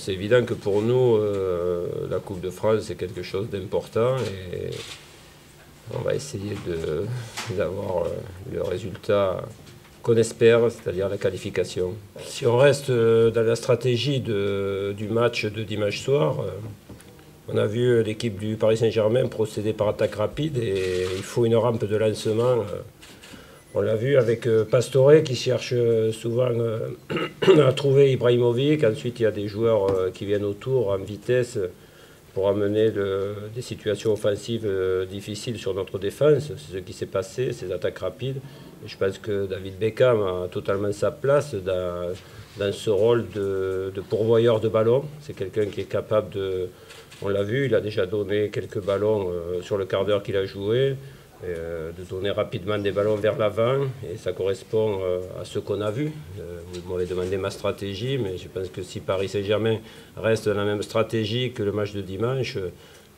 C'est évident que pour nous, la Coupe de France, c'est quelque chose d'important et on va essayer d'avoir le résultat qu'on espère, c'est-à-dire la qualification. Si on reste dans la stratégie du match de dimanche soir, on a vu l'équipe du Paris Saint-Germain procéder par attaque rapide et il faut une rampe de lancement. On l'a vu avec Pastore qui cherche souvent à trouver Ibrahimovic. Ensuite, il y a des joueurs qui viennent autour en vitesse pour amener des situations offensives difficiles sur notre défense. C'est ce qui s'est passé, ces attaques rapides. Et je pense que David Beckham a totalement sa place dans ce rôle de pourvoyeur de ballon. C'est quelqu'un qui est capable de... On l'a vu, il a déjà donné quelques ballons sur le quart d'heure qu'il a joué. De donner rapidement des ballons vers l'avant et ça correspond à ce qu'on a vu. Vous m'avez demandé ma stratégie, mais je pense que si Paris Saint-Germain reste dans la même stratégie que le match de dimanche,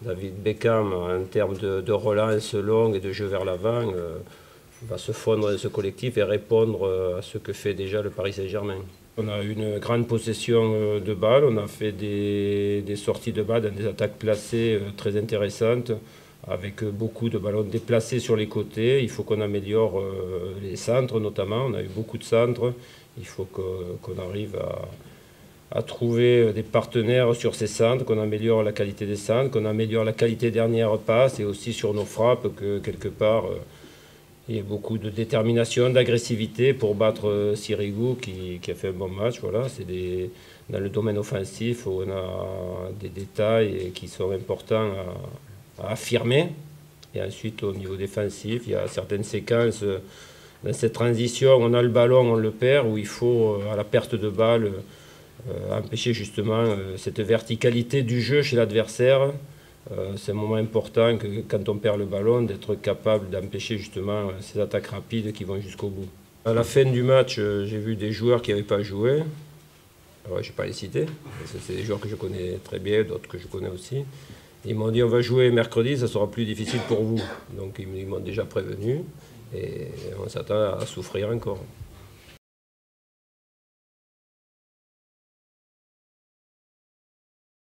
David Beckham, en termes de relance longue et de jeu vers l'avant, va se fondre dans ce collectif et répondre à ce que fait déjà le Paris Saint-Germain. On a une grande possession de balles, on a fait des sorties de balles dans des attaques placées très intéressantes, avec beaucoup de ballons déplacés sur les côtés. Il faut qu'on améliore les centres notamment. On a eu beaucoup de centres. Il faut qu'on arrive à trouver des partenaires sur ces centres, qu'on améliore la qualité des centres, qu'on améliore la qualité des dernières passes et aussi sur nos frappes, que quelque part il y ait beaucoup de détermination, d'agressivité pour battre Sirigu qui a fait un bon match. Voilà, c'est dans le domaine offensif où on a des détails qui sont importants à affirmer. Et ensuite, au niveau défensif, il y a certaines séquences dans cette transition, on a le ballon, on le perd, où il faut, à la perte de balle, empêcher justement cette verticalité du jeu chez l'adversaire. C'est un moment important que quand on perd le ballon, d'être capable d'empêcher justement ces attaques rapides qui vont jusqu'au bout. À la fin du match, j'ai vu des joueurs qui n'avaient pas joué. Je ne vais pas les citer, c'est des joueurs que je connais très bien, d'autres que je connais aussi. Ils m'ont dit on va jouer mercredi, ça sera plus difficile pour vous. Donc ils m'ont déjà prévenu et on s'attend à souffrir encore.